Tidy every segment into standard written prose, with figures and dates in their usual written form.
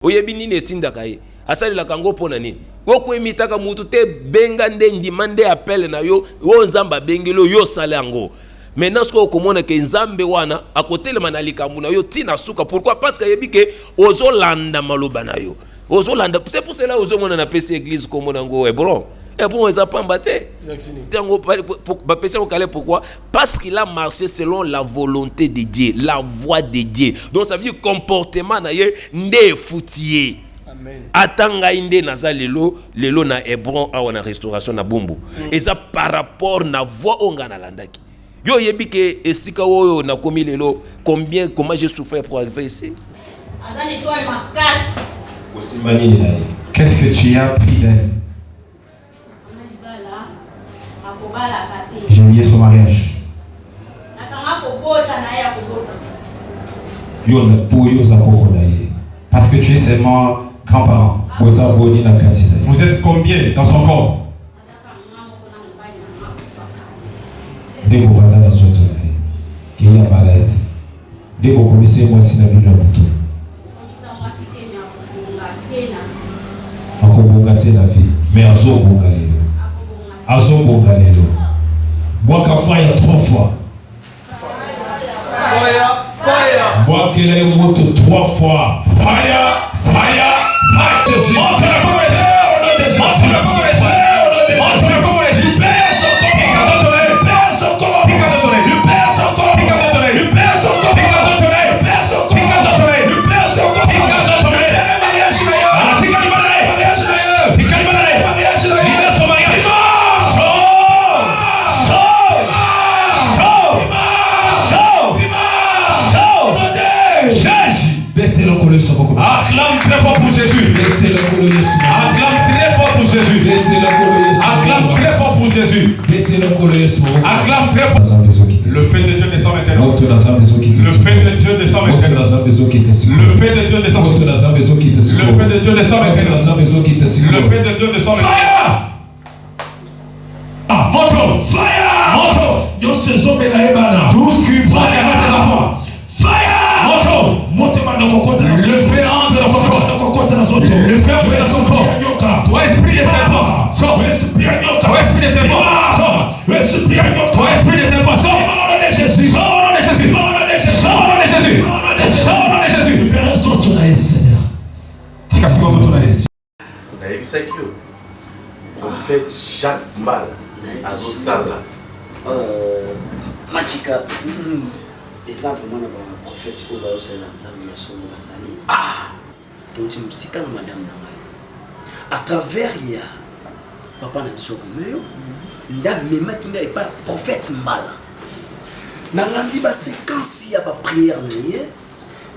Oyebi nini etindaka ye asalelaka ngo mpo na nini okwemitaka mutu te benga nde ndima nde appele na yo o nzambe abengeli yo osala yango. Maintenant ce okomona ke nzambe wana akotelema na likambo na yo tina suka. Pourquoi? Parce que yebi ke ozolanda maloba na yo ozolanda. C'est pour cela ozomona na pesi église komona ngo Hebron. Hebron eza pamba te tango ba pesi au calé. Pourquoi? Parce qu'il a marché selon la volonté de Dieu, la voix de Dieu. Donc ça veut dire comportement na ye nde foutier. Atanga inde naza lelo na Hebron awa na restauration na bombo. Et ça par rapport na voix onga na landaki. Yo yebi ke esika oyo na komi lelo comment j'ai souffert pour arriver ici. Qu'est-ce que tu as appris d'elle? J'ai lié son mariage. Parce que tu es seulement grand-parent. Vous êtes combien dans son corps? Mais Boaka fire 3 fois. Fire. Boaka la moto 3 fois. Fire. Jésus. Acclame très fort pour Jésus. Acclame très fort pour Jésus. Acclame très fort pour Jésus. Acclame très fort. Le fait de Dieu descend maintenant. Le fait de Dieu descend maintenant. Le fait de Dieu descend maintenant. Le fait de Dieu descend maintenant. Le fait de Dieu descend maintenant. Moto. Fire. Moto. Yo saison bena Tout ce qui va à tes enfants. Fire. Moto. Le fait entre dans son corps. Le fait entre dans son corps. Toi esprit de serpent. Sors. Toi esprit de serpent. Sors. Toi esprit de serpent. Sors. Sors au nom de Jésus. Sors au nom de Jésus. Sors au nom de Jésus. Sors au nom de Jésus. Prophète Jacques Mal azosala Machika eza vraiment na prophète oyo bazosala nzambe ya solo bazali donc msika na madame na ngai à travers ya papa na biso Roméo nda memaki ngai epa prophète Mbala nalandi ba séquence ya ba prière na ye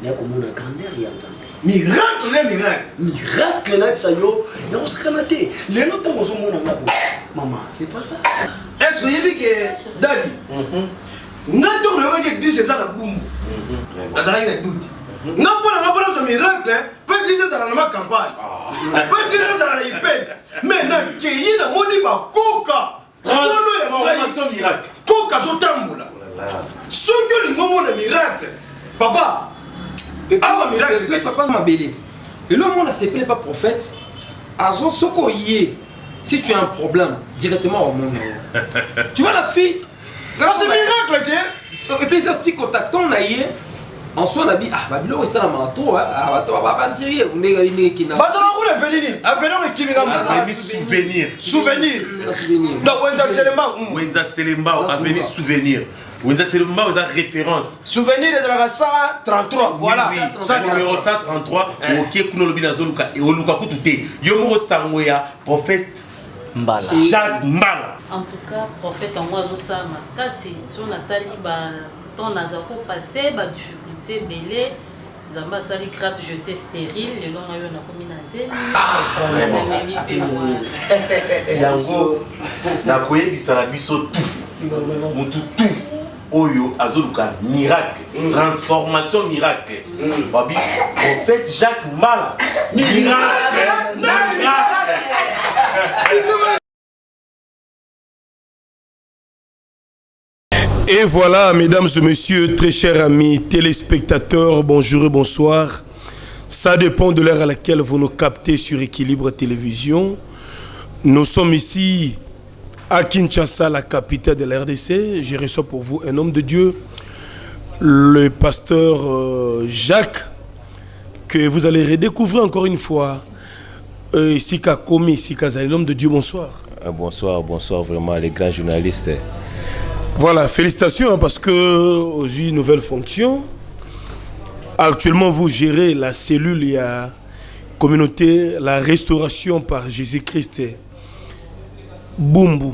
na komona grandeur ya nzambe miracle na bisa yo ya kosikana te lelo ntango ozomona ngabo maman c'est pas ça. Est-ce que yebi ke dadi ngato ko yoka ke dise za na bumbu azala ina doute ngapona zo miracle peut dise za na ma campagne peut dise za na ipel mais na ke yina moni ba koka kono ya formation miracle koka zo tambula songo lingomo na miracle papa awa miracle c'est papa mabele et le monde ne s'appelle pas prophète azo soko yé. Si tu as un problème, directement au monde. Tu vois la fille. C'est miracle, et puis ce petit contact, on a eu. En soi, on a dit, Babylone, c'est un manteau, va tirer. On est qui n'a pas. Souvenir. Non, Wenza Selemba a venu souvenir. Wenza Selemba a référence. Souvenir de la 133. Voilà. Numéro 133. Ok, Kunolobina Zoluka et Oluka Kutute. Yomo Sangoya, prophète Mbala. Jacques Mbala. En tout cas, prophète en moi, Zosama. Kasi, sur Nathalie, ton azako passé, difficulté, belé. Zamba sali grâce jeté stérile, les longs aïeux n'a commis nazé. Yango, na koye bisala biso tout. Mutu tout. Oyo azoluka miracle, transformation miracle. Babi, prophète Jacques Mbala. Miracle. Et voilà, mesdames et messieurs, très chers amis téléspectateurs, bonjour et bonsoir. Ça dépend de l'heure à laquelle vous nous captez sur Équilibre Télévision. Nous sommes ici à Kinshasa, la capitale de la RDC. Je reçois pour vous un homme de Dieu, le pasteur Jacques, que vous allez redécouvrir encore une fois. Ici qu'à Komi, ici qu'à Zali, l'homme de Dieu, bonsoir. Bonsoir, bonsoir vraiment les grands journalistes. Voilà, félicitations parce que aux une nouvelle fonction. Actuellement, vous gérez la cellule, il y a communauté, la restauration par Jésus-Christ. Bumbu.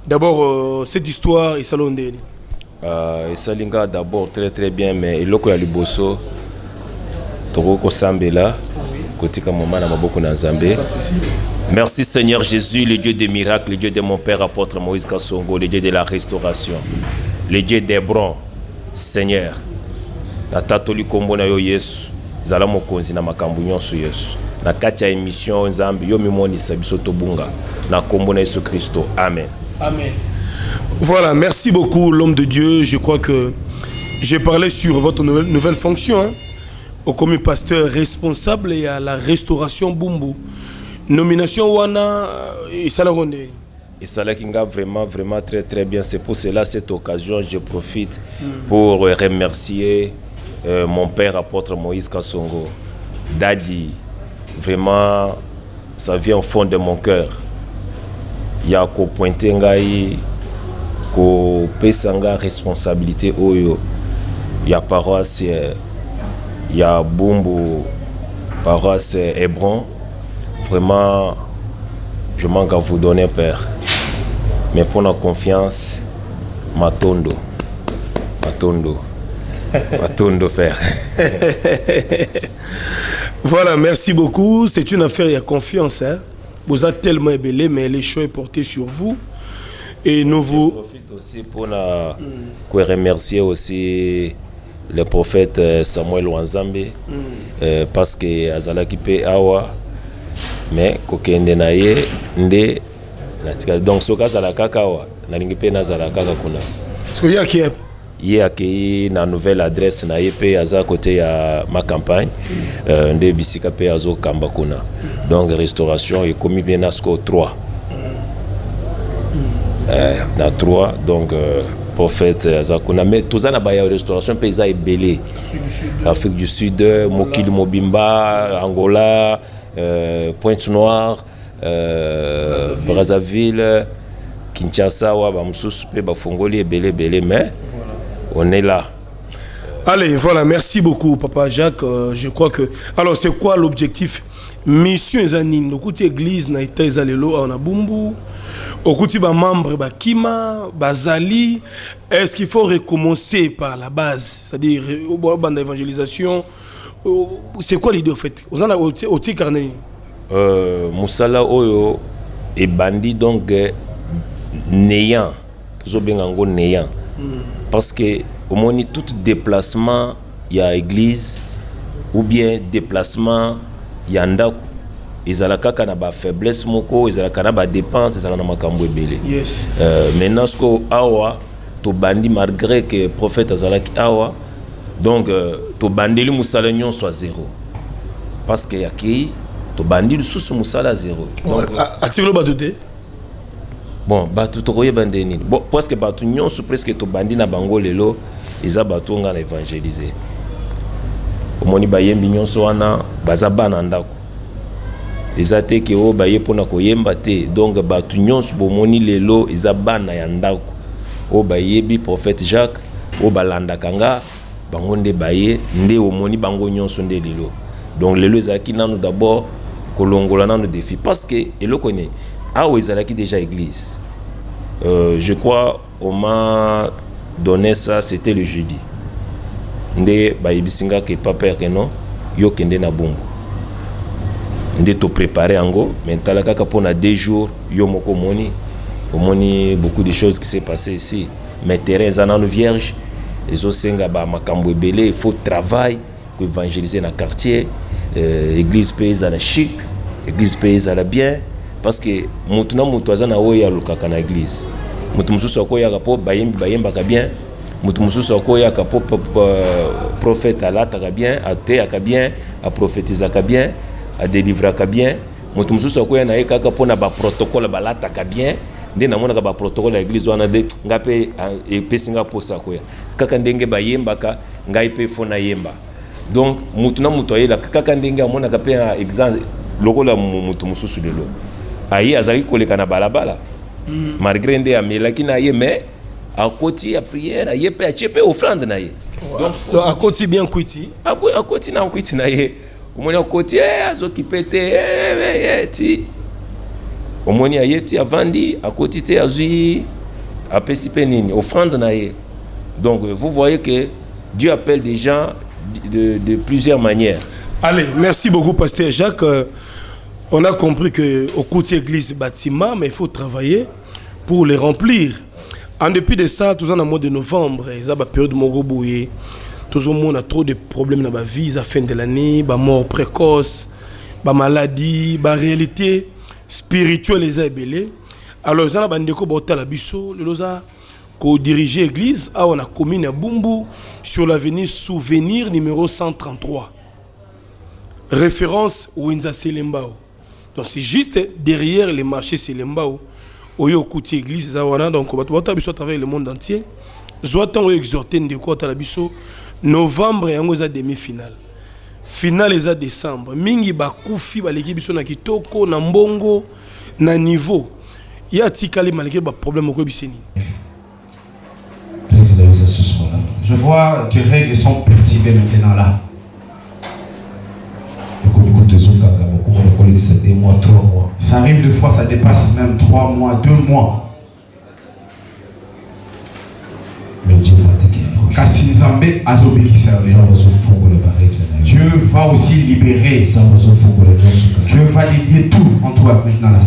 D'abord, cette histoire est salondée. Salinga d'abord très très bien, mais il y a le bosso. Toroko Sambela, Kotika Momana Maboko Nanzambe. Merci Seigneur Jésus, le Dieu des miracles, le Dieu de mon Père apôtre Moïse Kassongo, le Dieu de la restauration, le Dieu d'Hébron, Seigneur. Na tatoli kombo na yo Yesu, zala mokonzi na makambo nyonso Yesu. Na kati ya émission Nzambe yo mimonisa biso tobunga na kombo na Yesu Kristo. Amen. Amen. Voilà, merci beaucoup l'homme de Dieu. Je crois que j'ai parlé sur votre nouvelle fonction, hein, comme pasteur responsable et à la restauration Bumbu. Nomination Wana et Salaronde. Et ça là vraiment très très bien. C'est pour cela cette occasion je profite pour remercier mon père apôtre Moïse Kassongo. Daddy, vraiment ça vient au fond de mon cœur. Il y a ko pointer ngai ko pesanga responsabilité oyo. Il y a paroisse, il y a Bumbu, paroisse Hébron. Vraiment, je manque à vous donner, Père. Mais pour la confiance, Matondo, Père. Voilà, merci beaucoup. C'est une affaire, il y a confiance. Hein? Vous êtes tellement ébellé, mais les choix est porté sur vous. Et nous vous... Je profite aussi pour remercier aussi le prophète Samuel Wanzambe, parce que Azalaki pe awa. Mais kokende na ye nde natika donc soka za la kakawa na lingi pe na za la kaka kuna ce y a qui ye akei na nouvelle adresse na ye pe aza côté ya ma campagne nde bisika pe azo kamba kuna donc restauration et commis bien nasco 3 na 3 donc prophète aza kuna mais tozana ba ya restauration pe za ebelé Afrique du Sud Mokili Mobimba Angola Pointe-Noire, Brazzaville, Kinshasa, Bafongoli et Belé, mais on est là. Allez, voilà, merci beaucoup, Papa Jacques. Je crois que. Alors, c'est quoi l'objectif? Mission Zanine, au côté église, na été Zalelo, on a Bumbu, au côté ba membre, ba Kima, Bazali. Est-ce qu'il faut recommencer par la base, c'est-à-dire au bord d'évangélisation? C'est quoi l'idée au fait? Vous en avez au Tikarneli Moussala Oyo et bandit donc néant. Toujours bien en gros néant. Parce que au moins tout déplacement il y a église ou bien déplacement il y a ndaku. Ezalaka kana ba faiblesse moko, ezalaka na ba dépense, ezalaka na makambo ebele. Yes. Maintenant ce ko awa to bandi malgré que prophète azalaki awa. Donc, to bandeli musala nyon soit 0. Parce que yaki to bandeli sous musala 0. Atiro badoté. Bon, batu to koye bandeni. Bon, parce que batu nyon sous presque to bandi na bango lelo, isa batu nga na évangéliser. Omoni bayembi nyon so wana baza bana ndako. Isa te ke o baye pona koyemba te. Donc batu nyon sous bomoni lelo isa bana ya ndako. O bayebi prophète Jacques, o balanda kanga bango nde baye nde omoni bango nyonso nde lelo. Donc lelo ezalaki nanu d'abord kolongola nanu défi parce que eloko ne awo ezalaki déjà église. Je crois on m'a donné ça, c'était le jeudi. Nde bayebisinga ke papa ke non yo kende na Bumbu. Nde to préparer ango mentala kaka pona 2 jours yo moko moni omoni beaucoup de choses qui s'est passé ici. Mais terrain zananu vierge. Les osenga ba makambo ebele, il faut travail pour évangéliser dans le quartier. Église pays à la chic, église pays à la bien, parce que mutuna mutuaza na oya lukaka na église. Mutu mususu akoya kapo bayemba ka bien, mutu mususu akoyaka po prophète alataka bien, ateyaka bien, aprophétisaka bien, adelivraka bien. Mutu mususu akoya na ye kaka pona ba protocole balataka bien. Nde namonaka ba protocole ya église wana de ngape epesinga posa koya. Kaka ndenge bayembaka ngai pe fona yemba. Donc mutu na mutu ayela kaka ndenge amonaka pe exemple lokola mutu mususu lelo. Ayi azali koleka na balabala. Malgré nde amelaki na ye mais akoti ya prière ye pe achepe offrande na ye. Donc akoti bien kwiti. Akoti na kwiti na ye. Omoni akoti azokipe te ti. Omoni ayeti avandi akoti te azui apesi pe nini offrande na ye. Donc vous voyez que Dieu appelle des gens de plusieurs manières. Allez, merci beaucoup pasteur Jacques. On a compris que au côté église bâtiment, mais il faut travailler pour les remplir. En dépit de ça, toujours dans le mois de novembre, il y a une période de Mogobouye. Toujours on a trop de problèmes dans ma vie, la fin de l'année, la mort précoce, la maladie, la réalité spirituelle les a ébélés. Alors, il y a un déco la bisso, le loza ko diriger l'église, on a commune à Bumbu sur l'avenue Souvenir numéro 133. Référence Winza Selembao. Donc c'est juste derrière les marchés Selembao. Oyo Kouti église zawana donc on va travailler le monde entier. Zoatan exhorter ndeko ta biso novembre yango za demi-finale. Finale eza décembre. Mingi bakufi baleki biso na kitoko na mbongo na niveau. Ya tikali malgré ba problème ko biseni. Je vois tes règles sont perturbées maintenant là. Ça arrive des fois, ça dépasse même 3 mois, 2 mois. Dieu va aussi libérer. Dieu va lier tout en toi maintenant là.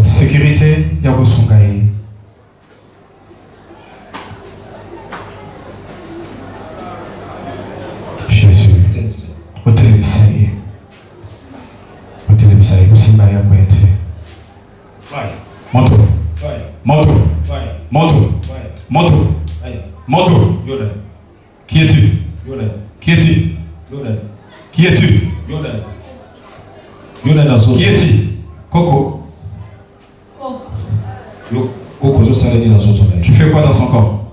Sécurité yako sungai. Jésus. Otelebisai. Otelebisai kusimba yako yetu. Fire. Moto. Fire. Moto. Fire. Moto. Fire. Moto. Aïe. Moto. Yoda. Qui es-tu? Yoda. Qui es-tu? Yoda. Qui es-tu? Yoda. Yoda na zoto. Qui es-tu? Coco. Tu fais quoi dans son corps?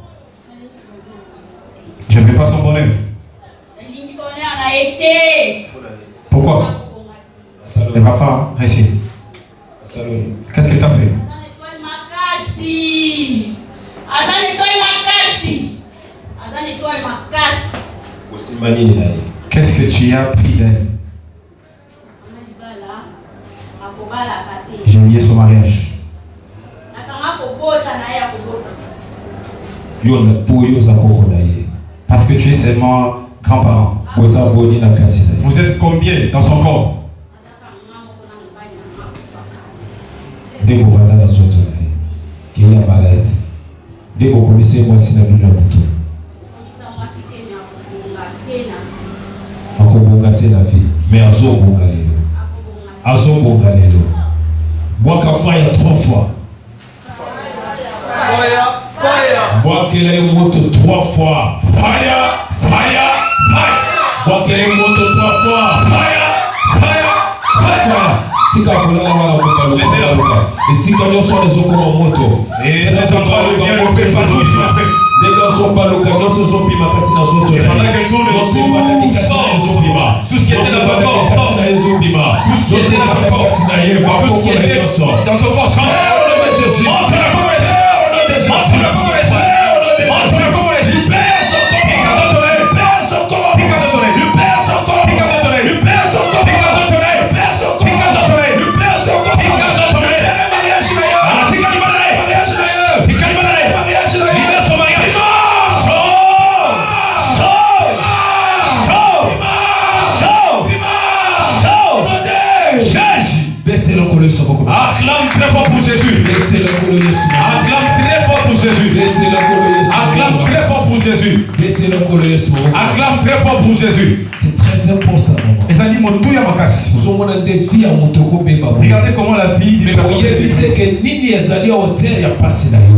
Je n'aime pas son bonheur. Pourquoi? C'est pas fort, récit. Qu'est-ce que tu as fait? Qu'est-ce que tu as pris d'elle? j'ai lié son mariage. Parce que tu es seulement grand-parent. Vous êtes combien dans son corps? Mais Azobongalelo. Boaka fire 3 fois. Fire. Boakele moto 3 fois. Fire. Boakele moto 3 fois. Fire. Tika kola wala kobaluka. Esika nyoso ezokoma moto. Et c'est ça quoi le bien le fait pas tout. Les gars sont pas locaux, nous sommes pima katina zoto. Pendant qu'elle tourne nous sommes pas les katina zopima. Tout ce qui était dans ton corps, katina zopima. Tout ce qui était dans ton corps, katina yeba. Tout ce qui était dans ton corps, Jésus. Montre la connaissance. Montre la connaissance. Montre la connaissance. Du Père son corps. Du Père son corps. Du Père son corps. Du Père son corps. Du Père son corps. Du Père son corps. Du Père son corps. Mariage d'ailleurs. Mariage d'ailleurs. Mariage d'ailleurs. Acclame très fort pour Jésus. Acclame très fort pour Jésus. Acclame très fort pour Jésus. Acclame très fort pour Jésus. C'est très important. Et ça dit mon tout ya makasi. Regardez comment la fille dit.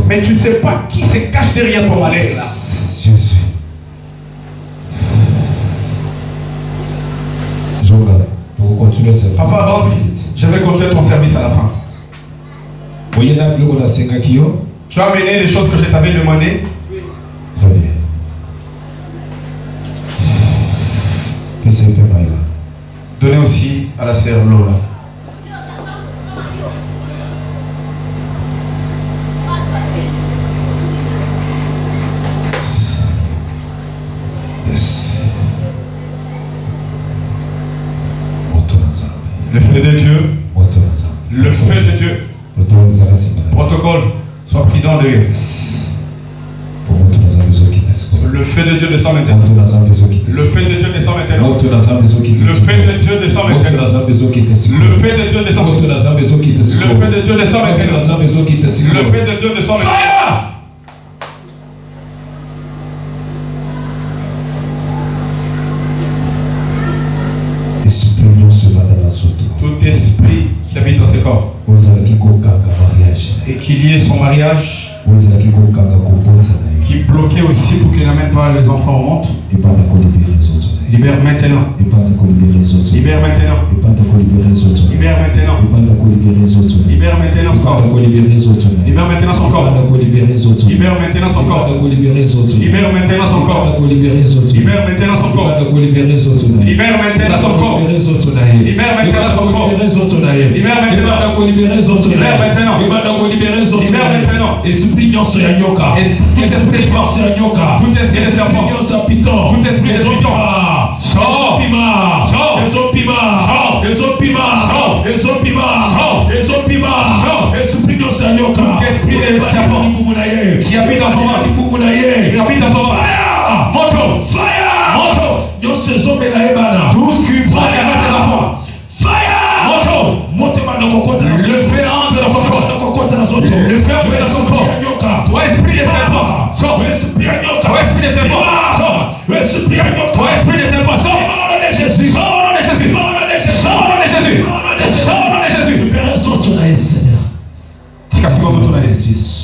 Mais tu ne sais pas qui se cache derrière ton malaise. Jésus. Pour continuer cette Papa, rentre. Je vais continuer ton service à la fin. Tu as amené les choses que je t'avais demandé. Très bien. Que c'est là. Donnez aussi à la sœur Lola. Yes. Le feu de Dieu. Le feu de Dieu. Protocole. Sois prudent de Dieu. Le feu de Dieu descend maintenant. Le feu de Dieu descend maintenant. Le feu de Dieu descend maintenant. Le feu de Dieu descend maintenant. Le feu de Dieu descend maintenant. Le feu de Dieu descend maintenant. Tout esprit qui habite dans ce corps et qui liait son mariage, qui bloquait aussi pour qu'il n'amène pas les enfants au monde, libère maintenant. Libère maintenant. Libère maintenant. Libère maintenant son corps. Libère maintenant son corps. Libère maintenant son corps. Libère maintenant son corps. Libère maintenant son corps. Libère maintenant son corps. Libère maintenant son corps. Libère maintenant. Libère maintenant. Esprit nyonso ya nyoka. Tout esprit ya nyoka. Tout esprit ya piton. Tout esprit ya piton. Sors. Esprit nyonso ya nyoka. Esprit de serpent qui habite dans son ventre. Qui habite dans son ventre. Moto. Moto. Nyonso ezombe na ebana. Tout ce qui prend ses enfants. Moto. Le feu entre dans son corps. Le feu entre dans son corps. Toi esprit de serpent. Sors. Toi esprit de serpent. Sors. Toi esprit de serpent. Sors. Jésus. Sors au nom de Jésus. Sors au nom de Jésus. Sors au nom de Jésus.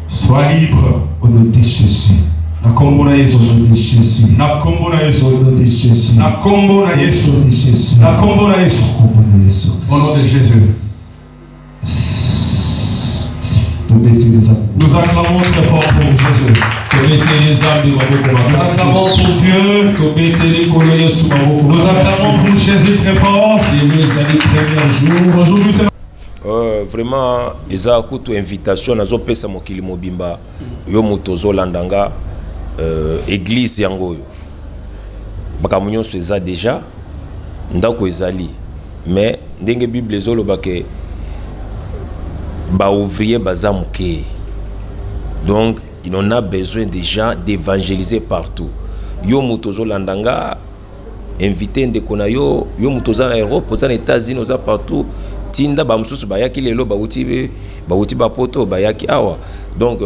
Sois libre. Au nom de Jésus. Na kombo na Yesu. Au nom de Jésus. Na kombo na Yesu. Au nom de Jésus. Na kombo na Yesu. Au nom de Jésus. Na kombo na Yesu. Au nom de Jésus. Nous acclamons très fort pour Jésus. Nous acclamons pour Dieu. Nous acclamons pour Jésus très fort. Aujourd'hui c'est vraiment eza kutu invitation nazopesa mokili mobimba yo moto ozolandanga église yango oyo makambo nyonso eza déjà ndako ezali mais ndenge Bible ezoloba ke ba ouvrier baza muke. Donc il en a besoin déjà d'évangéliser partout. Yo mutozo landanga invité ndeko na yo mutoza na Europe, oza na États-Unis, oza partout. Tinda ba mususu bayaki lelo bauti ba poto bayaki awa. Donc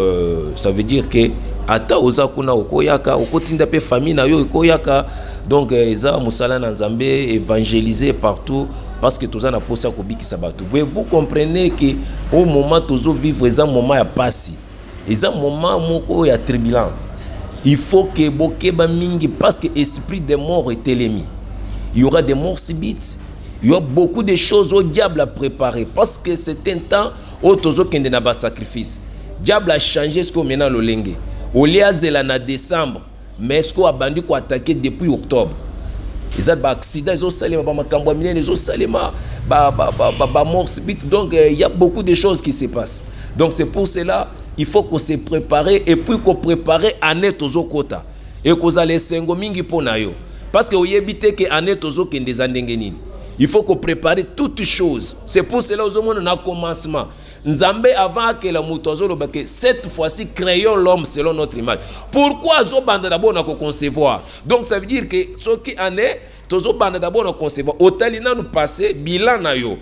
ça veut dire que ata oza kuna okoyaka okotinda pe famille na yo okoyaka. Donc eza musala na Nzambe évangéliser partout parce que toza na posa ko bikisa batu. Vous comprenez que au moment tozo vivre eza moment ya pasi. Eza moment moko ya turbulence. Il faut que bokeba mingi parce que esprit de mort est élemi. Il y aura des morts subites. Il y a beaucoup de choses au diable à préparer parce que c'est un temps où tozo kende na ba sacrifice. Diable a changé ce qu'on maintenant le lenge. Au lieu zela na décembre, mais ce qu'on a bandu ko attaquer depuis octobre. Ils ont ba accident, ils ont salé ba makambo milene, ils ont salé ba mort subite. Donc il y a beaucoup de choses qui se passent. Donc c'est pour cela il faut qu'on se prépare et puis qu'on prépare année tozo kota et qu'on a les sengo mingi pona yo parce que oyebite que année tozo kende zandenge nini. Il faut qu'on prépare toutes choses. C'est pour cela que nous avons un commencement. Nzambe avant que la moutozo le baké cette fois-ci créons l'homme selon notre image. Pourquoi zo banda d'abord na concevoir? Donc ça veut dire que ce qui année tozo banda d'abord na concevoir. Otali na nous passer bilan na yo.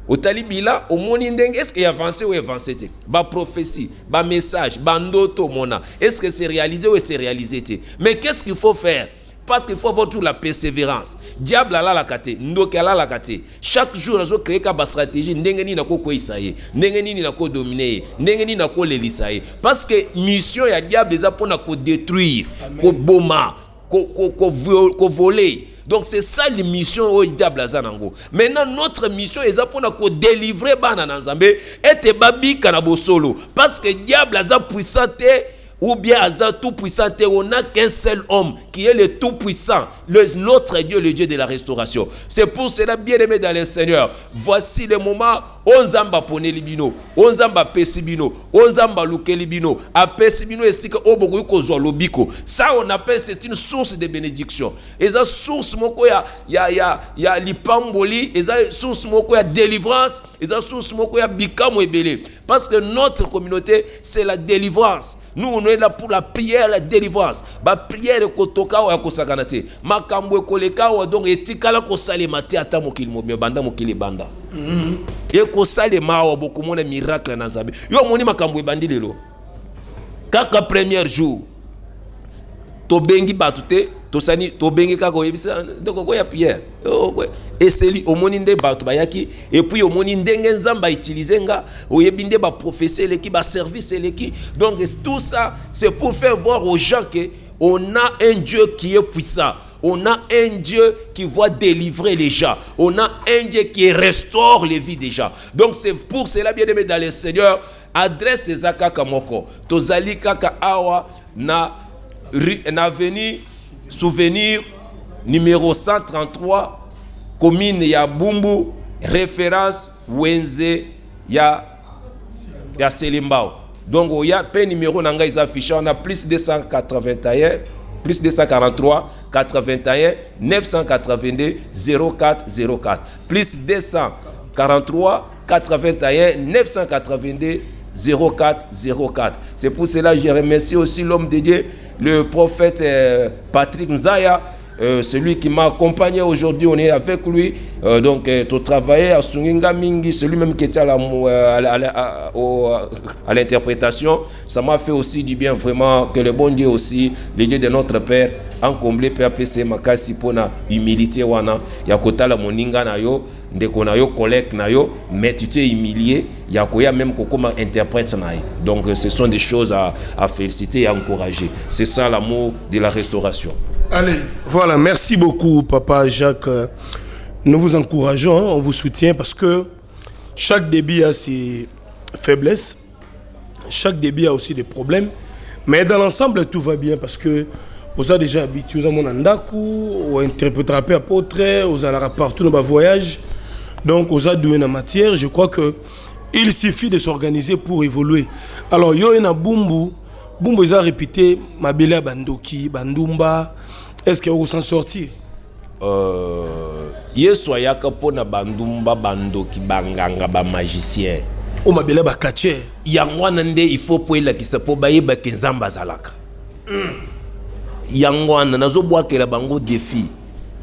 Otali bilan au moni ndenge est-ce qu'il avancé ou avancé te? Ba prophétie, ba message, ba ndoto mona. Est-ce que c'est réalisé ou c'est réalisé te? Mais qu'est-ce qu'il faut faire? Parce qu'il faut avoir toute la persévérance. Diable a la kate, ndoke a la kate. Chaque jour, nous avons créé une stratégie. Ndenge ni nako ko isaye, ndenge ni nako dominer, ndenge ni nako lelisaye. Parce que mission ya diable est pour ko détruire, ko boma, ko voler. Donc c'est ça la mission au diable azanango. Maintenant notre mission est pour ko délivrer bana nzambe et te babi kanabo solo. Parce que diable a puissant ou bien Azan tout puissant, on n'a qu'un seul homme qui est le tout puissant, notre Dieu, le Dieu de la restauration. C'est pour cela, bien aimé dans le Seigneur, voici le moment, on zamba pone libino, on zamba pesibino, on zamba luke libino, a pesibino et sika obogo kozwa lobiko. Ça on appelle, c'est une source de bénédiction. Et ça source moko ya lipamboli, et ça source moko ya délivrance, et ça source moko ya bikamo ebele. Parce que notre communauté, c'est la délivrance. Nous, on est là pour la prière, la délivrance. La prière est kotoka ou kosakanate. Makambo koleka ou donc etikala kosale mate ata mokili mobile banda mokili banda. Et kosale ma ou beaucoup mon miracle na Nzambe. Yo moni makambo ebandi lelo. Kaka premier jour. To bengi batute, to sani to bengi kaka oyebisa donc ko ya prière. Et c'est lui au moninde batu bayaki et puis au moninde Nzamba utiliser nga oyebinde ba prophétie leki ba service leki. Donc tout ça c'est pour faire voir aux gens que on a un Dieu qui est puissant. On a un Dieu qui va délivrer les gens. On a un Dieu qui restaure les vies des gens. Donc c'est pour cela bien aimé dans le Seigneur, adresse ces akaka moko. Tozali kaka awa na avenue Souvenir numéro 133 commune ya Bumbu, référence Wenze ya Selimbao. Donc il y a un numéro nanga is affiché, on a plus 281 plus 243 81 982 0404 plus 243 81 982 0404. C'est pour cela que je remercie aussi l'homme de Dieu, le prophète Patrick Nzaya, celui qui m'a accompagné aujourd'hui. On est avec lui. Donc, tu travaillais à Sunginga Mingi, celui même qui était à l'interprétation. Ça m'a fait aussi du bien, vraiment, que le bon Dieu aussi, le Dieu de notre Père, en comblé PAPC Makasi Pona, humilité wana, yakota la moninga na yo, ndeko na yo, collègue na yo, mais tu t'es humilié, yakoya même comment interprète na yo. Donc, ce sont des choses à féliciter et à encourager. C'est ça l'amour de la restauration. Allez, voilà, merci beaucoup, Papa Jacques. Nous vous encourageons, on vous soutient parce que chaque débit a ses faiblesses, chaque débit a aussi des problèmes, mais dans l'ensemble, tout va bien parce que vous avez déjà habitué à mon andaku, ou interpréter apôtre, vous allez partout dans vos voyages, donc vous avez doué dans la matière. Je crois que il suffit de s'organiser pour évoluer. Alors, yo na Bumbu, Bumbu ils ont répété Mabela Bandoki, Bandumba. Est-ce qu'on va s'en sortir? Yesu ayaka pona bandumba bandoki banganga ba magicien. O mabele ba kache. Yangwana nde il faut poela kisa po bayeba ke nzamba zalaka. Yangwana nazo bwakela bango défi.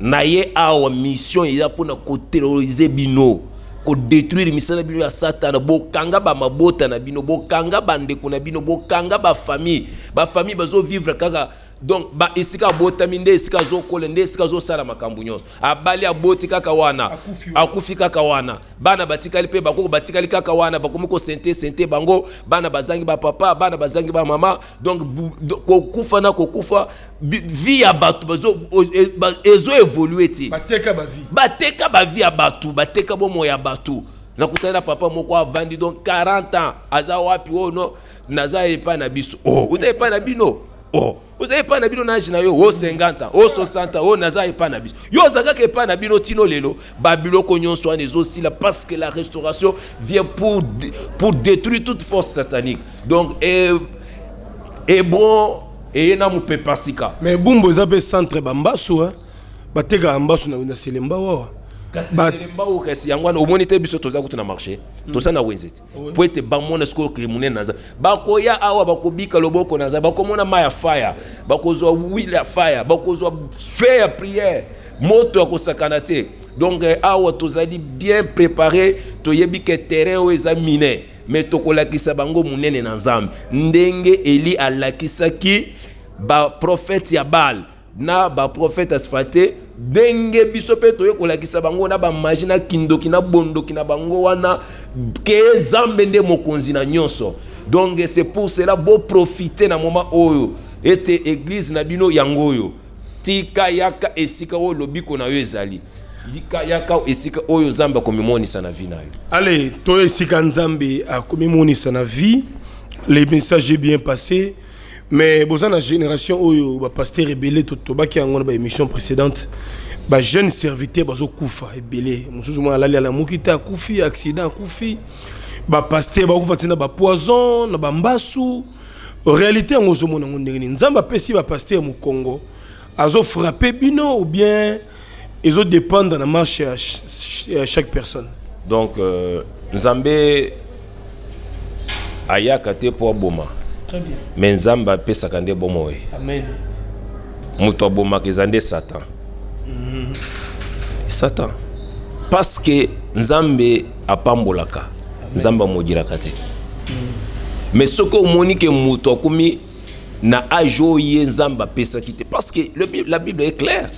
Na ye awa mission ya pona ko terroriser bino. Ko détruire misala bino ya Satan, bokanga ba mabota na bino, bokanga bandeko na bino, bokanga ba famille bazo vivre kaka. Donc ba esika botami nde esika zo kole nde esika zo sala makambo nyonso abali aboti kaka wana akufi kaka wana bana batikali pe bakoko batikali kaka wana bakomi ko sente bango bana bazangi ba papa bana bazangi ba mama. Donc kokufa na kokufa vie ya batu bazo ezo évoluer ti bateka ba vie ya batu bateka bomo ya batu nakutana papa moko avandi donc 40 ans aza wapi oh no naza epa na biso oh uza epa na bino oh vous avez pas nabino na jina yo 50 ans 60 ans naza epa na biso yo zaka epa na bino tino lelo babilo ko nyonso anezo sila parce que la restauration vient pour détruire toute force satanique. Donc et bon et na mu pepasika mais bumbo zabe centre bambasu hein bateka ambasu na selemba wa kasi selemba o kasi yangwana omonite biso toza kutuna marché toza na wenzeti po ete bamona sko ke munene naza bakoya awa bakobika loboko naza bakomona maya fire bakozwa huile ya fire bakozwa feu ya prière moto akosakana te. Donc awa tozali bien préparé toyebi ke terrain o eza miné mais tokolakisa bango munene na nzambe ndenge Eli alakisaki ba prophète ya Baal na ba prophète asfate denge biso pe toye kolakisa bango na ba magie na kindoki na bondoki na bango wana ke nzambe nde mokonzi na nyonso. Donc c'est pour cela beau profiter na moment oyo ete église na bino yango oyo tika yaka esika o lobiko na yo ezali tika yaka esika oyo nzambe komimonisa na vie na yo. Allez to esika nzambe akomimonisa na vie. Les messages bien passés. Mais dans la génération où le pasteur est belé, tout baki en une émission précédente, bah jeune serviteur bazo kufa est belé. Moi allé à la mukita kufi accident kufi, bah pasteur ba kufa tina ba poison na ba mbasu. En réalité on ozomona ngondeni nzamba pesi ba pasteur mu Congo azo frapper bino ou bien ils ont dépendre de la marche à chaque personne. Donc nzambe ayaka te po boma. Très bien. Mais nzamba pesa kande bomo. Amen. Muto aboma kezande Satan. Satan. Parce que nzambe apambolaka. Nzamba modilaka te. Mais ce que monique muto akumi na ajo ye nzamba pesa kite parce que la Bible est claire.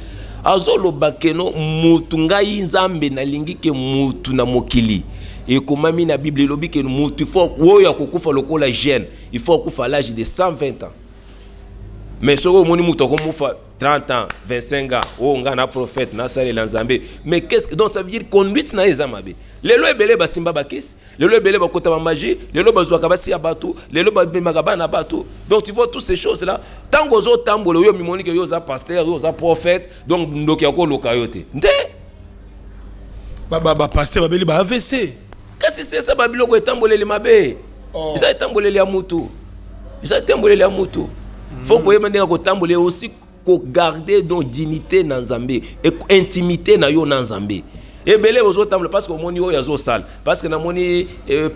Azolo bakeno mutu ngai nzambe na lingi ke mutu na mokili. Et comme ami na Bible lobi que mutu faut woya kokufa lokola jeune, il faut kufa à l'âge de 120 ans. Mais ce que moni mutu komufa 30 ans, 25 ans, oh ngana prophète na sale lanzambe. Mais qu'est-ce que donc ça veut dire conduite na ezamabe. Lelo ebele ba simba bakis, lelo ebele ba kota ba magie, lelo ba zwa kabasi ya batu, lelo ba bemaka na batu. Donc tu vois toutes ces choses là. Tango zo tambolo yo mimoni que yo za pasteur, yo za prophète, donc ndoki yako lokayote. Nde ba pasteur babeli ba AVC. Kasi c'est ça babilo ko etamboleli mabe. Isa etamboleli ya mutu. Isa etamboleli ya mutu. Faut ko yemandeka ko tamboleli aussi ko garder donc dignité na Nzambe et intimité na yo na Nzambe. Ebele bozo tambola parce que moni yo yazo sale parce que na moni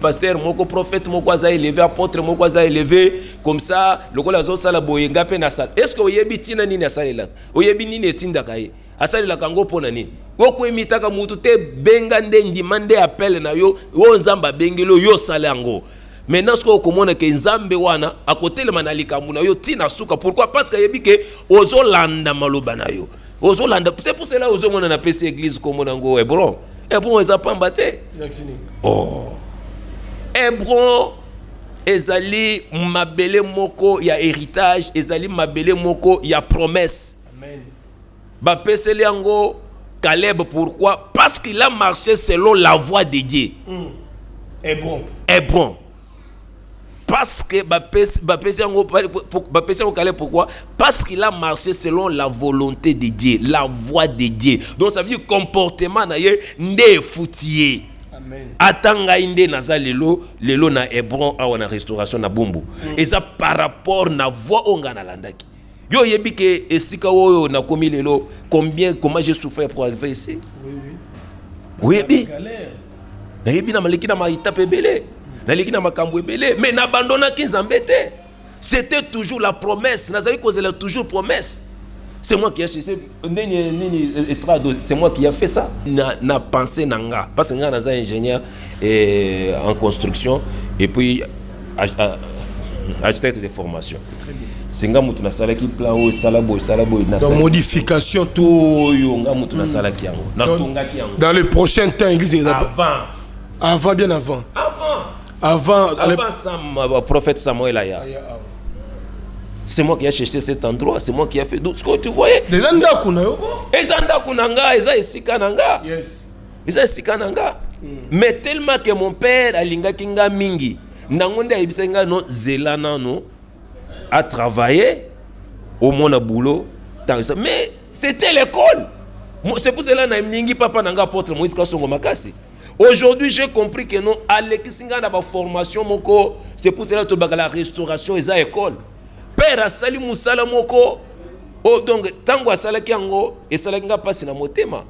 pasteur moko prophète moko aza élevé apôtre moko aza élevé comme ça lokola zo sala boyenga pe na sale. Est-ce que oyebi tina nini asalela? Oyebi nini etinda kai? Asalela kango pona nini? Woko imitaka mutu te benga nde ndimande appel na yo wo nzamba bengelo yo sale yango. Maintenant ce qu'on comprend que nzambe wana à côté le manalika muna yo tina suka pourquoi parce que yebi ke ozo landa maloba na yo. Ozo landa c'est pour cela ozo mona na PC église comme nango Hebron. Hebron eza pamba te. Oh. Hebron ezali mabele moko ya héritage, ezali mabele moko ya promesse. Amen. Ba peseli yango Caleb, pourquoi? Parce qu'il a marché selon la voie de Dieu. Hébron. Parce que Caleb, pourquoi? Parce qu'il a marché selon la volonté de Dieu, la voie de Dieu. Donc ça veut dire comportement na ye nde foutier. Amen. Atanga inde naza lelo na Hébron awa na restauration na bombo. Et ça par rapport na voie onga na landaki. Yo yebi ke esika oyo na komi lelo comment j'ai souffert pour arriver ici. Oui yebi. Na yebi na maliki na maitape belé. Na leki na makambo belé mais na abandonna ki Nzambe te. C'était toujours la promesse, nazali kozela toujours promesse. C'est moi qui ai cherché c'est moi qui a fait ça. Na pensé nanga parce que nga naza ingénieur en construction et puis architecte de formation. C'est nga mutu na sala ki plan o sala boy na dans modification tout yo nga mutu na sala ki yango na tonga ki yango dans le prochain temps église avant bien avant ça prophète Samuel aya. C'est moi qui ai cherché cet endroit, c'est moi qui ai fait d'autres ce que tu voyais. Les landa kuna yo. Ezanda kunanga, eza esika nanga. Yes. Eza esika nanga. Mais tellement que mon père alinga kinga mingi, nangonde ayibisenga no zelana no a travaillé au monde boulot. Mais c'était l'école. C'est pour cela na mingi papa nanga apôtre Moïse Kasongo Makasi. Aujourd'hui, j'ai compris que non alekisinga na ba formation moko, c'est pour cela to bagala restauration eza école. Père asali musala moko oh donc tango asala kiango esala kinga pasi na motema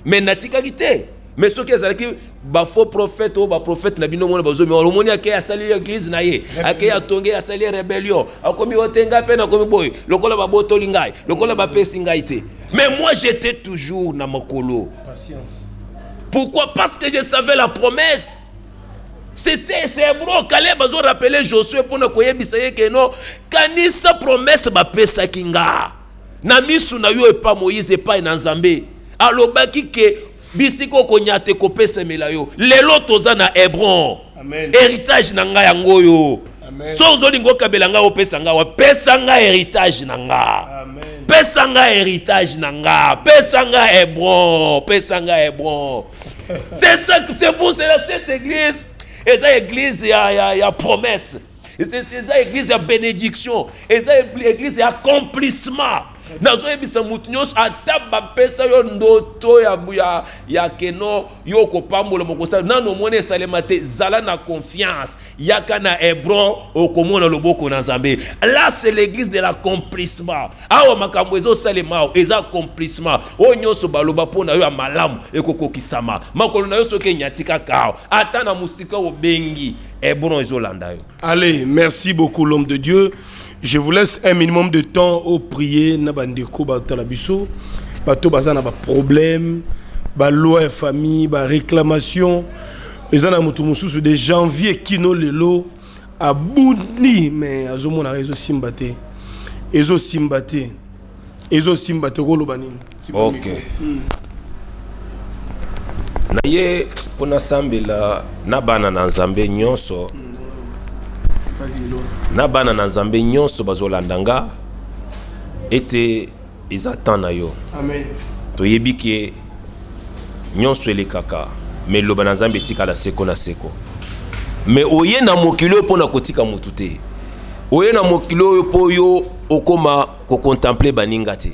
mais natika kité mais soki ezala ki ba faux prophète ou ba prophète na bino mona bazo mais olomoni ake asali église na ye ake atonge asali rébellion akomi otenga pe na komi boy lokola ba botoli ngai lokola ba pesi ngai te mais moi j'étais toujours na makolo patience. Pourquoi? Parce que je savais la promesse. C'est bon, Caleb a rappelé Josué pour ne koyebisa que non, kanisa promesse ba pesa kinga. Na misu na yo e pa Moïse e pa na Nzambe. Alobaki ke bisiko konyate ko pesa melayo. Lelo toza na Hébron. Amen. Héritage na nga yango yo. Amen. So zolingo kabela nga o pesa nga wa pesa nga héritage na nga. Amen. Pesa nga héritage na nga. Pesa nga Hébron, pesa nga Hébron. C'est ça, c'est pour cela cette église. Et ça église il y a promesse. Et ça église il y a bénédiction. Et ça église il y a accomplissement. Nazo ebisa mutunyos ataba pesa yo ndoto ya keno yo ko pambola mokosa nano mone salemate zala na confiance yaka na Hébron okomona loboko na Nzambe. Là c'est l'église de l'accomplissement. Awa makambo ezo salema eza accomplissement. O nyoso baloba pona yo malamu ekokokisama. Makolo na yo soke nyatika kao. Ata na musika obengi Hébron ezo landa yo. Allez, merci beaucoup l'homme de Dieu. Je vous laisse un minimum de temps au prier na bandeko ba talabiso bato bazana ba problème ba loi famille ba réclamation ezana mutu mususu de janvier kino lelo abuni mais azomona réseau simbate ezo simbate ko lobanini. OK. Na ye pona sambela na bana na Nzambe nyonso. Na bana na Nzambe nyonso bazolandanga ete izatan na yo. Amen. To yebike nyonso elekaka mais loba na Nzambe tika la seko na seko. Mais oye na mokilo pona kotika mutu te. Oye na mokilo po yo okoma ko contempler baninga te.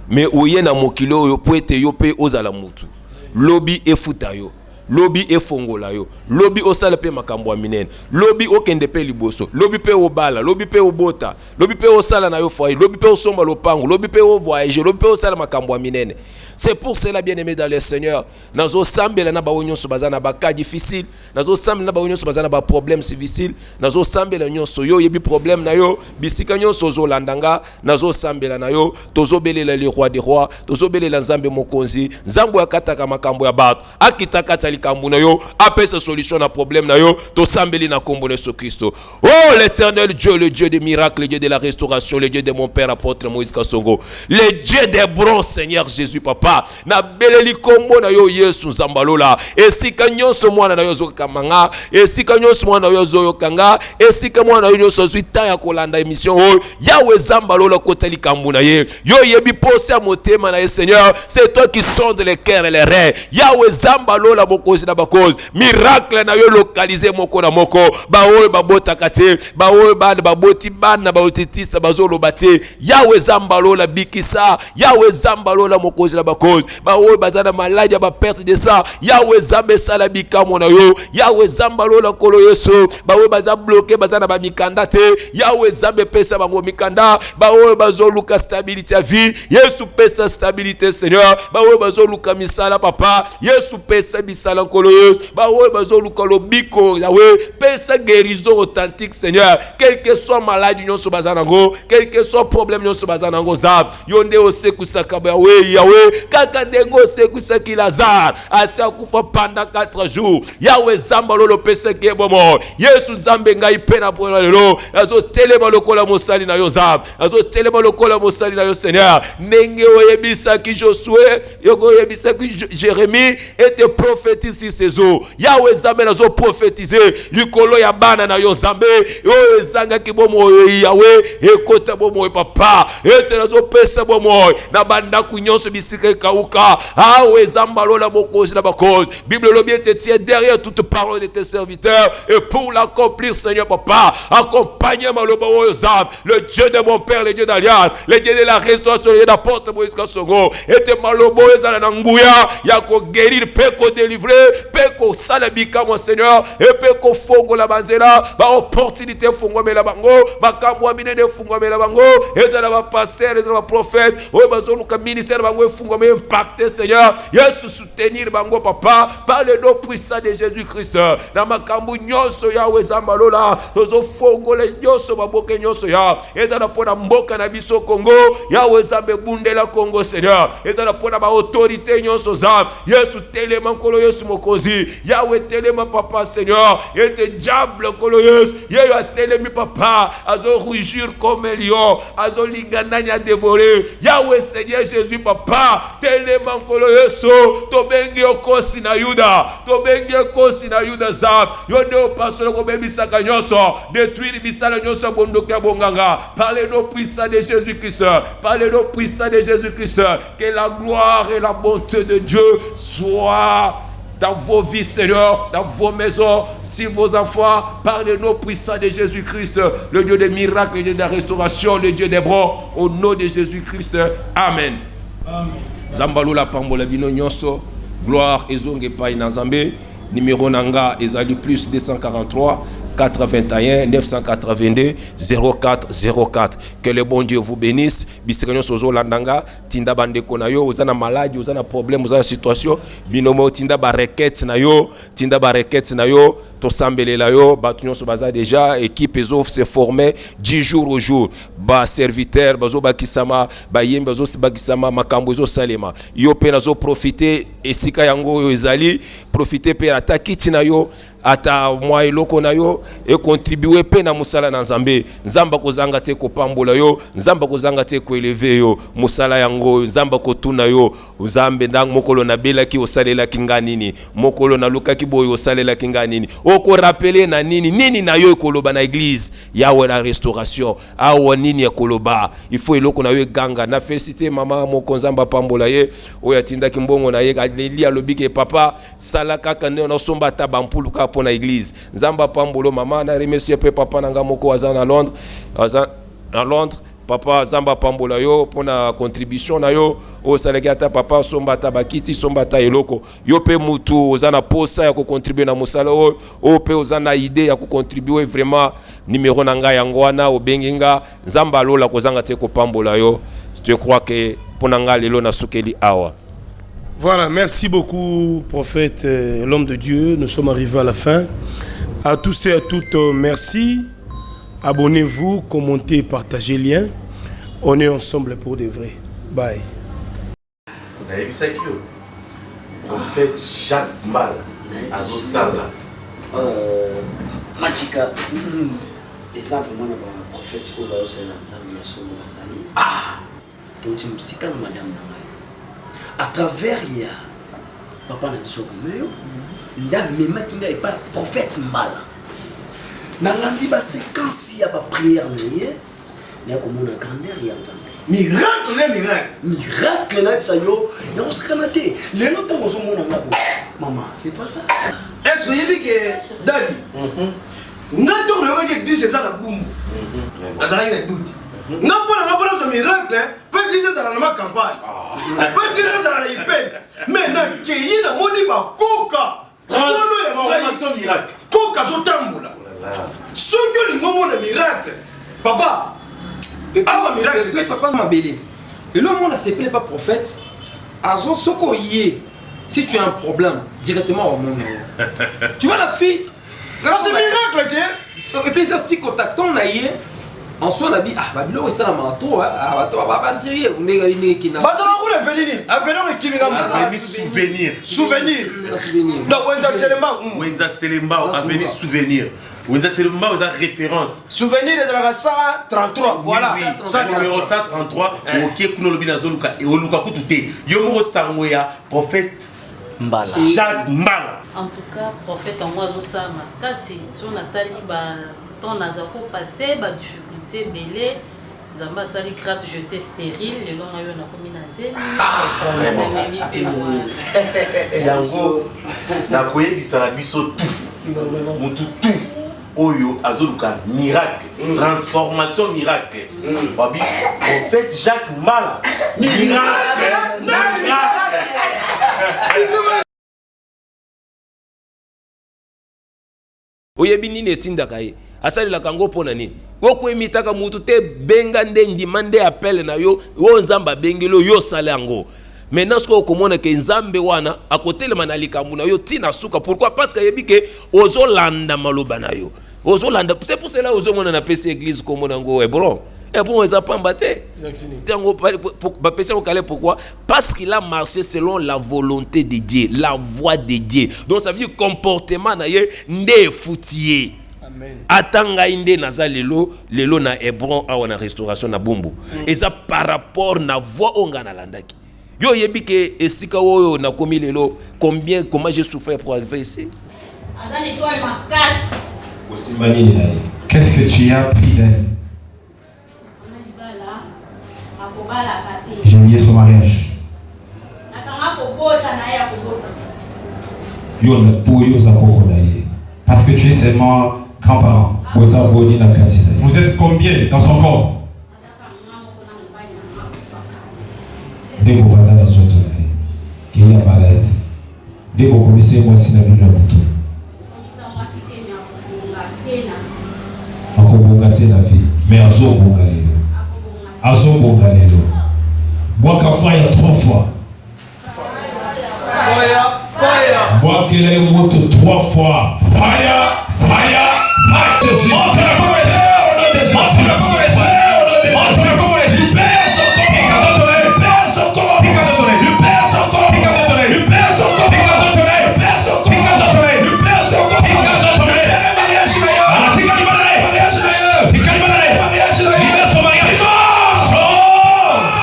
Mais oye na mokilo yo po ete yo pe ozala mutu. Lobi efuta yo. Lobi efongola yo. Lobi osala pe makambo minene. Lobi okende pe liboso. Lobi pe obala, lobi pe obota. Lobi pe osala na yo foyer, lobi pe osomba lopango, lobi pe o voyager, lobi pe osala makambo minene. C'est pour cela bien-aimé dans le Seigneur. Nazo sambela na ba onyoso bazana ba cas difficile. Nazo sambela na ba onyoso bazana ba problème difficile. Nazo sambela nyonso yo yebi problème na yo, bisika nyonso zo landanga, nazo sambela na yo, tozo belela le roi des rois, tozo belela Nzambe mokonzi, Nzambo akataka makambo ya bato, akitakata likambo na yo, apesa solution na problème na yo, to sambeli na kombo Yesu Kristo. Oh l'Éternel Dieu, le Dieu des miracles, le Dieu de la restauration, le Dieu de mon père apôtre Moïse Kasongo, le Dieu des bronzes, Seigneur Jésus papa. Na beleli kombo na yo Yesu Nzambalola esika nyonso mwana na yo zokamanga esika nyonso mwana na yo zoyokanga esika mwana na yo sozwita ya kolanda émission o Yawe Nzambalola kotali kambu na ye yo yebi pose ya motema na ye Seigneur, c'est toi qui sondes les cœurs et les reins. Yawe Nzambalola bokozi na bakozi miracle na yo localiser moko na moko ba oyo babota kate ba oyo bana baboti bana ba otitista bazolo bate Yawe Nzambalola bikisa Yawe Nzambalola mokozi na cause baoyo bazana maladie ba perte de sang yawe zambe sala bikamo na yo yawe zamba lola kolo yesu baoyo baza bloqué bazana ba mikanda te yawe zambe pesa bango mikanda baoyo bazoluka stabilité ya vie yesu pesa stabilité Seigneur baoyo bazoluka misala papa yesu pesa bisala kolo yesu baoyo bazoluka lobiko yawe pesa guérison authentique Seigneur quel que soit maladie nyonso bazana ngo quel que soit problème nyonso bazana ngo zab yonde osekusaka yawe kaka dengo osekusaki Lazare asa kufa pendant 4 jours yawe zamba lolo pesa ke bomo yesu zambe ngai pena pona lelo azo telema lokola mosali na yo zab azo telema lokola mosali na yo Seigneur nenge oyebisa ki Josué yoko oyebisa ki Jérémie était prophétise sur ces eaux yawe zambe nazo prophétiser likolo ya bana na yo zambe yo ezanga ki bomo yawe ekota bomo papa ete nazo pesa bomo na banda kunyonso bisika kauka awe zamba lola mokozi na bakozi Bible lobi te tient derrière toute parole de tes serviteurs et pour l'accomplir Seigneur papa accompagne maloba oyo zab le Dieu de mon père le Dieu d'alliance le Dieu de la restauration le Dieu d'apporte Moïse Kasongo ete malobo ezala na nguya ya ko guérir pe ko délivrer pe ko salabika mon Seigneur et pe ko fongo la banzela ba opportunité fongo mela bango ba kambwa minene fongo mela bango ezala ba pasteur ezala ba prophète oyo bazoluka ministère bango fongo me impacter Seigneur Yesu soutenir bango papa par le nom puissant de Jésus-Christ na makambu nyonso yawe zambalola tozo fongo le nyonso baboke nyonso ya ezala pona mboka na biso Congo yawe zambe bundela Congo Seigneur ezala pona ba autorité nyonso za Yesu telema kolo Yesu mokozi yawe telema papa Seigneur ete diable kolo Yesu yeyo atelemi papa azo rugir comme un lion azo lingana dévorer yawe Seigneur Jésus papa telema kolo Yesu tobengi okosi na Yuda tobengi okosi na Yuda zab yonde opasolo ko bebisaka nyonso détruire bisala nyonso bondoka ya bonganga par le nom puissant de Jésus-Christ par le nom puissant de Jésus-Christ que la gloire et la bonté de Dieu soient dans vos vies Seigneur dans vos maisons si vos enfants par le nom puissant de Jésus-Christ le Dieu des miracles le Dieu de la restauration le Dieu des bons au nom de Jésus-Christ amen amen Zambalula pambola bino nyonso gloire ezonge pai na Nzambe numéro nanga ezali plus 243 421 982 0404 que le bon Dieu vous bénisse bisekanyo sozo landanga tinda bande kona yo uzana maladie uzana problème uzana situation binomo tinda ba requête na yo to sambelela yo batu nyonso baza déjà équipe ezo se former 10 jours au jour ba serviteur bazo bakisama ba yemba bazo bakisama makambo ezo salema yo pe nazo profiter esika yango yo ezali profiter pe atakiti na yo ata mwa eloko na yo e contribuer pe na musala na Nzambe Nzamba kozanga te ko pambola yo Nzamba kozanga te ko élever yo musala yango Nzamba ko tuna yo Nzambe ndang mokolo na belaki osalela kinga nini mokolo na lukaki boyo osalela kinga nini oko rappeler na nini na yo ekoloba na église yawe la restauration awa nini ekoloba il faut eloko na yo ganga na féliciter mama moko Nzamba pambola ye oya tinda kimbongo na ye aleli alobike papa sala kaka ne na somba ta bampulu ka pona église Nzamba pambolo mama na remercier pe papa nanga moko aza na Londres papa Nzamba pambola yo pona contribution na yo o salagata papa somba ta bakiti somba ta eloko yo pe mutu ozana posa ya ko contribuer na musala o pe ozana idée ya ko contribuer vraiment numéro nanga yango wana obenginga Nzamba lola kozanga te ko pambola yo je crois que ponanga lelo na sukeli awa. Voilà, merci beaucoup, prophète, l'homme de Dieu. Nous sommes arrivés à la fin. À tous et à toutes, merci. Abonnez-vous, commentez, partagez le lien. On est ensemble pour de vrai. Bye. On a eu ça qui prophète Jacques Mal, Azosala. Machika, et ça vraiment le prophète qui va aussi l'ensemble de son Mazali. Donc tu me cites madame Namaye. À travers il y a papa na biso Roméo nda mema kinga et pas prophète mal na landi ba séquence ya ba prière na komona grandeur ya Nzambe miracle na bisa yo ya oskanate lelo to bozomona ngabo maman c'est pas ça est-ce que yebi que dadi ngato na yoka dit c'est ça la boum azala ina doute ngapona zo miracle peut dire ça dans ma campagne Peut dire ça la hyper. Mais na keyi na moni ba koka. Transformation miracle. Koka so tambola. Ce que le moment de miracle. Papa. Ah miracle c'est papa mabélé. Et là on a s'appelé pas prophète. Azo soko yé. Si tu as un problème directement au monde. Tu vois la fille. C'est miracle que. Et puis ça petit contact on a yé. En soi, on a dit, ah, bah, là, c'est un manteau, hein, ah, bah, va tirer, on est qui n'a pas. Bah, ça va où les venir? À venir qui vient venir souvenir. Souvenir. Non, Wenza Selemba. Wenza Selemba, à venir souvenir. Wenza Selemba, vous avez référence. Souvenir de la 133, voilà. Numéro 133, ok, Kunolobi Nazoluka, et Oluka Kutute. Yomo Sangoya, prophète Mbala. Jacques Mbala. En tout cas, prophète en moi, Zosama. Kasi, sur Nathalie, ton nazako passé, difficulté. Belé, Zamba sali grâce jeté stérile, le long a eu un combinaison. Yango, na koye bisala biso tout. Mutu tout. Oyo azoluka miracle, transformation miracle. Babi, prophète Jacques Mbala. Miracle, miracle. Oyebi nini etindaka ye asalelaka yango mpo na nini okoyemitaka mutu te benga nde ndima nde appele na yo o nzambe abengeli oyo osala yango maintenant soki okomona ke nzambe wana akotelema na likambo na yo ntina suka pourquoi parce que ayebi ke ozolanda maloba na yo ozolanda c'est pour cela ozomona na pesi église komona yango ebron bon eza pamba te ntango bapesi yango kale pourquoi parce qu'il a marché selon la volonté de Dieu la voix de Dieu donc ça veut dire comportement na ye nde efuti ye atanga inde naza lelo na Hebron awa na restauration na Bumbu eza par rapport na voix onga na landaki yo yebi ke esika oyo na komi lelo comment j'ai souffert pour arriver ici. Qu'est-ce que tu as pris d'elle? J'ai lié son mariage. Parce que tu es seulement grand-parent. Vous êtes combien dans son corps? Mais Azobongalelo. Boaka fire 3 fois. Fire. Boaka la moto 3 fois. Fire. Jésus.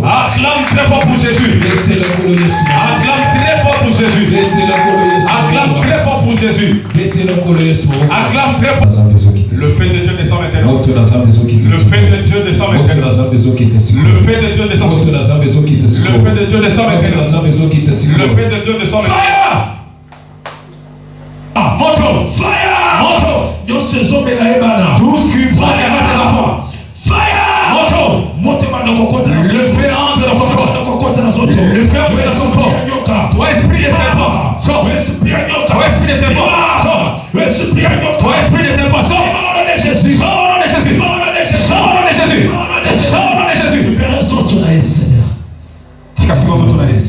Acclame très fort pour Jésus. Acclame très fort pour Jésus. Acclame très fort pour Jésus. Acclame très fort. Le fait de Dieu descend maintenant. Le fait de Dieu descend maintenant. Le fait de Dieu descend maintenant. Le fait de Dieu descend maintenant. Le fait de Dieu descend maintenant. Moto. Moto. Yo saison menaebana. Tout ce qui va à ses enfants. Moto. Le fait entre dans son corps. Le fait entre dans son corps. Toi esprit de serpent. Sors. Toi esprit de serpent. Sors.